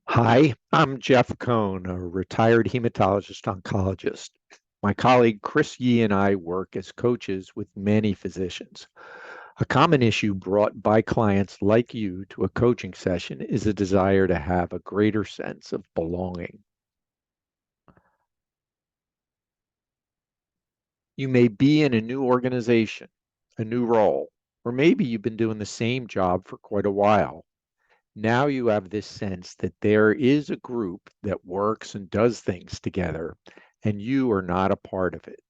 Hi, I'm Jeff Cohn, a retired hematologist oncologist. My colleague Chris Yee and I work as coaches with many physicians. A common issue brought by clients like you to a coaching session is a desire to have a greater sense of belonging. You may be in a new organization, a new role, or maybe you've been doing the same job for quite a while. Now you have this sense that there is a group that works and does things together, and you are not a part of it.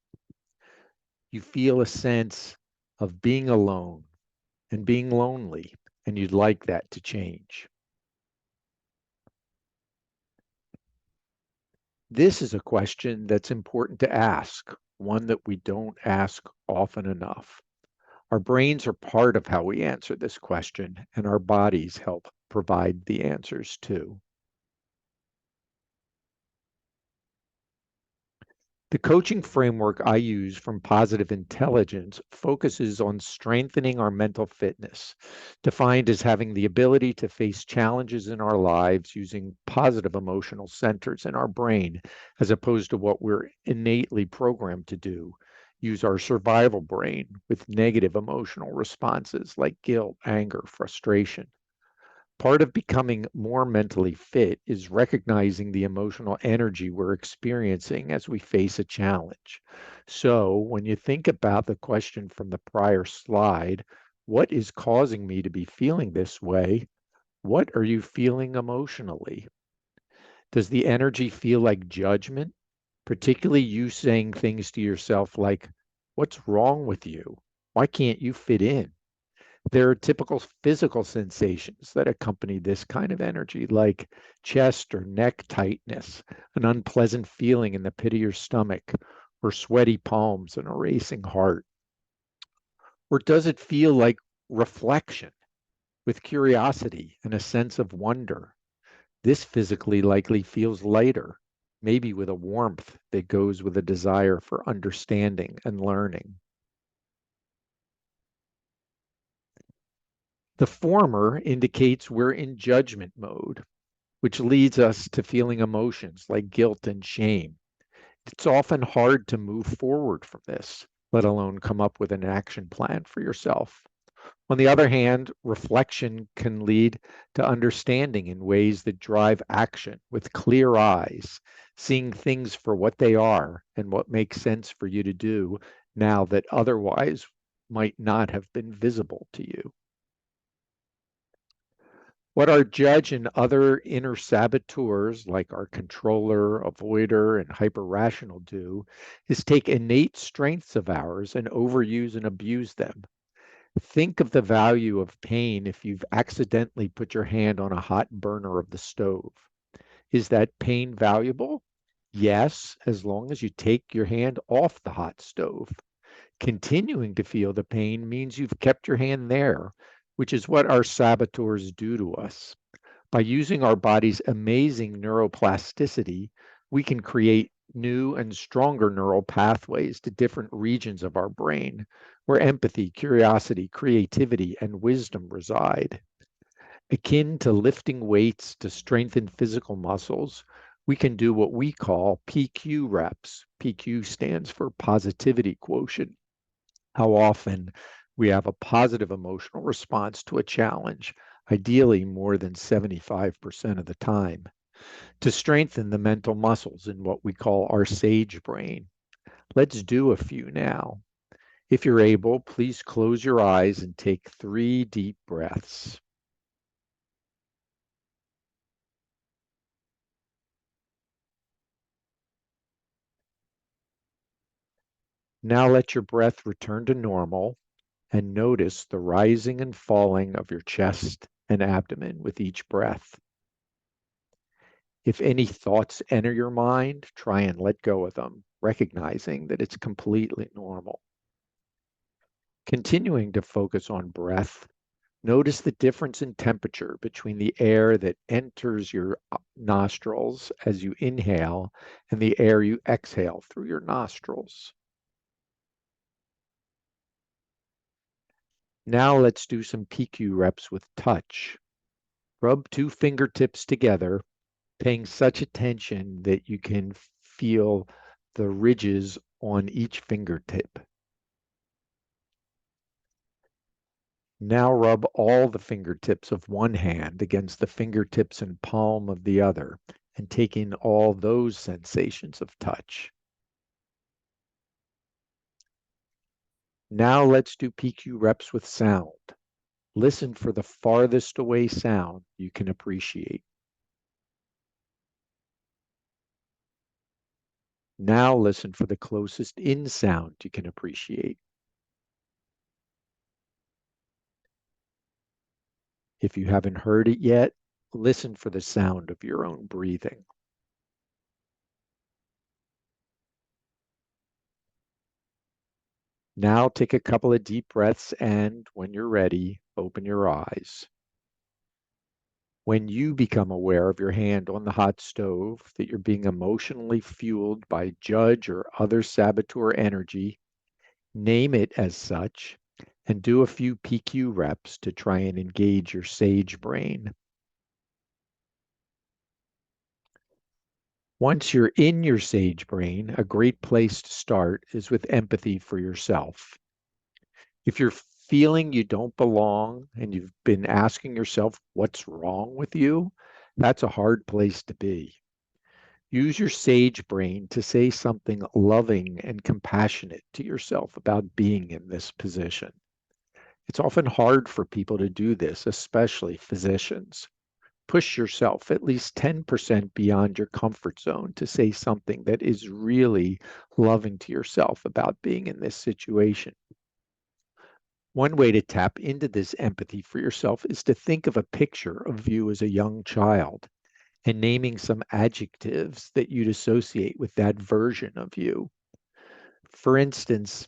You feel a sense of being alone and being lonely, and you'd like that to change. This is a question that's important to ask, one that we don't ask often enough. Our brains are part of how we answer this question, and our bodies help provide the answers too. The coaching framework I use from Positive Intelligence focuses on strengthening our mental fitness, defined as having the ability to face challenges in our lives using positive emotional centers in our brain, as opposed to what we're innately programmed to do, use our survival brain with negative emotional responses like guilt, anger, frustration. Part of becoming more mentally fit is recognizing the emotional energy we're experiencing as we face a challenge. So, when you think about the question from the prior slide, what is causing me to be feeling this way? What are you feeling emotionally? Does the energy feel like judgment, particularly you saying things to yourself like, "What's wrong with you? Why can't you fit in?" There are typical physical sensations that accompany this kind of energy, like chest or neck tightness, an unpleasant feeling in the pit of your stomach, or sweaty palms and a racing heart. Or does it feel like reflection with curiosity and a sense of wonder? This physically likely feels lighter, maybe with a warmth that goes with a desire for understanding and learning. The former indicates we're in judgment mode, which leads us to feeling emotions like guilt and shame. It's often hard to move forward from this, let alone come up with an action plan for yourself. On the other hand, reflection can lead to understanding in ways that drive action with clear eyes, seeing things for what they are and what makes sense for you to do now that otherwise might not have been visible to you. What our judge and other inner saboteurs, like our controller, avoider, and hyper-rational do, is take innate strengths of ours and overuse and abuse them. Think of the value of pain if you've accidentally put your hand on a hot burner of the stove. Is that pain valuable? Yes, as long as you take your hand off the hot stove. Continuing to feel the pain means you've kept your hand there, which is what our saboteurs do to us. By using our body's amazing neuroplasticity, we can create new and stronger neural pathways to different regions of our brain where empathy, curiosity, creativity, and wisdom reside. Akin to lifting weights to strengthen physical muscles, we can do what we call PQ reps. PQ stands for positivity quotient. How often we have a positive emotional response to a challenge, ideally more than 75% of the time, to strengthen the mental muscles in what we call our sage brain. Let's do a few now. If you're able, please close your eyes and take 3 deep breaths. Now let your breath return to normal and notice the rising and falling of your chest and abdomen with each breath. If any thoughts enter your mind, try and let go of them, recognizing that it's completely normal. Continuing to focus on breath, notice the difference in temperature between the air that enters your nostrils as you inhale and the air you exhale through your nostrils. Now let's do some PQ reps with touch. Rub two fingertips together, paying such attention that you can feel the ridges on each fingertip. Now rub all the fingertips of one hand against the fingertips and palm of the other, and take in all those sensations of touch. Now let's do PQ reps with sound. Listen for the farthest away sound you can appreciate. Now listen for the closest in sound you can appreciate. If you haven't heard it yet, listen for the sound of your own breathing. Now take a couple of deep breaths and, when you're ready, open your eyes. When you become aware of your hand on the hot stove, that you're being emotionally fueled by judge or other saboteur energy, name it as such and do a few PQ reps to try and engage your sage brain. Once you're in your sage brain, a great place to start is with empathy for yourself. If you're feeling you don't belong and you've been asking yourself what's wrong with you, that's a hard place to be. Use your sage brain to say something loving and compassionate to yourself about being in this position. It's often hard for people to do this, especially physicians. Push yourself at least 10% beyond your comfort zone to say something that is really loving to yourself about being in this situation. One way to tap into this empathy for yourself is to think of a picture of you as a young child and naming some adjectives that you'd associate with that version of you. For instance,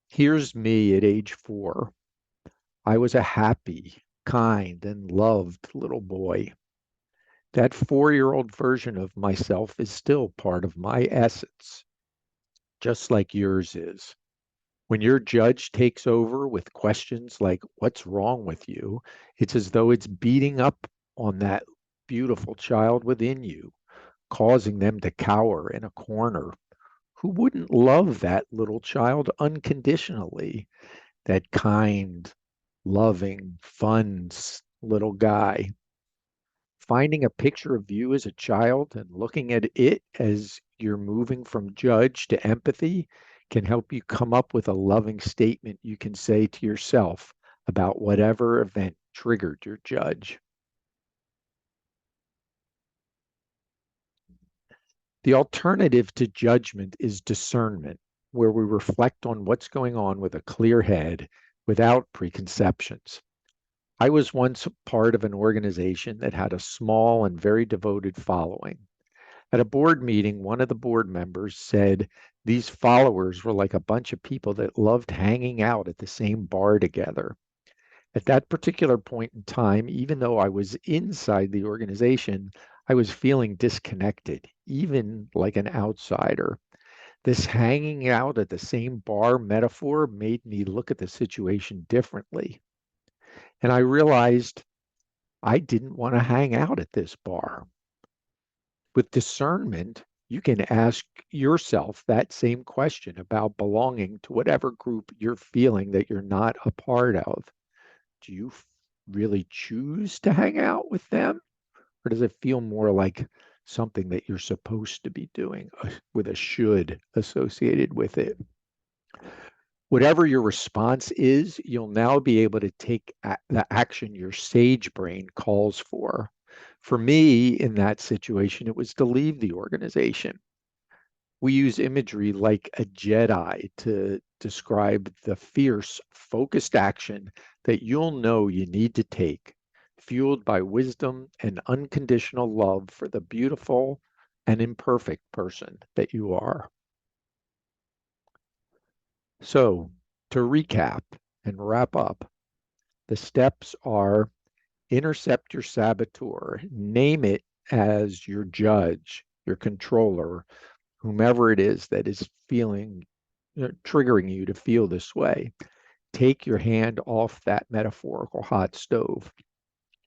here's me at age 4. I was a happy, kind, and loved little boy. That 4-year-old version of myself is still part of my essence, just like yours is. When your judge takes over with questions like, what's wrong with you? It's as though it's beating up on that beautiful child within you, causing them to cower in a corner. Who wouldn't love that little child unconditionally? That kind, loving, fun little guy. Finding a picture of you as a child and looking at it as you're moving from judge to empathy can help you come up with a loving statement you can say to yourself about whatever event triggered your judge. The alternative to judgment is discernment, where we reflect on what's going on with a clear head without preconceptions. I was once part of an organization that had a small and very devoted following. At a board meeting, one of the board members said these followers were like a bunch of people that loved hanging out at the same bar together. At that particular point in time, even though I was inside the organization, I was feeling disconnected, even like an outsider. This hanging out at the same bar metaphor made me look at the situation differently. And I realized I didn't want to hang out at this bar. With discernment, you can ask yourself that same question about belonging to whatever group you're feeling that you're not a part of. Do you really choose to hang out with them? Or does it feel more like something that you're supposed to be doing with a should associated with it? Whatever your response is, you'll now be able to take the action your sage brain calls for. For me, in that situation, it was to leave the organization. We use imagery like a Jedi to describe the fierce, focused action that you'll know you need to take, fueled by wisdom and unconditional love for the beautiful and imperfect person that you are. So, to recap and wrap up, the steps are: intercept your saboteur, name it as your judge, your controller, whomever it is that is feeling, triggering you to feel this way. Take your hand off that metaphorical hot stove.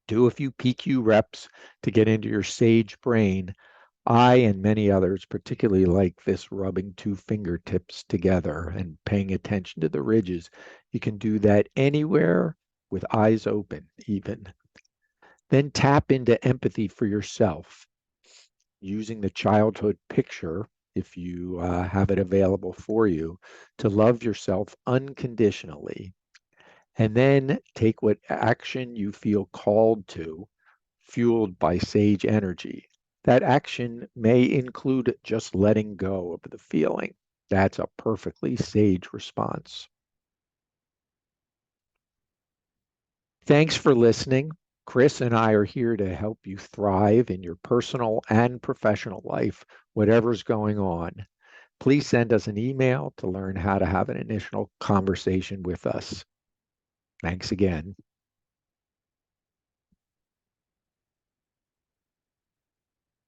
Do a few PQ reps to get into your sage brain. I and many others particularly like this rubbing two fingertips together and paying attention to the ridges. You can do that anywhere with eyes open, even. Then tap into empathy for yourself using the childhood picture, if you have it available for you, to love yourself unconditionally. And then take what action you feel called to, fueled by sage energy. That action may include just letting go of the feeling. That's a perfectly sage response. Thanks for listening. Chris and I are here to help you thrive in your personal and professional life, whatever's going on. Please send us an email to learn how to have an initial conversation with us. Thanks again.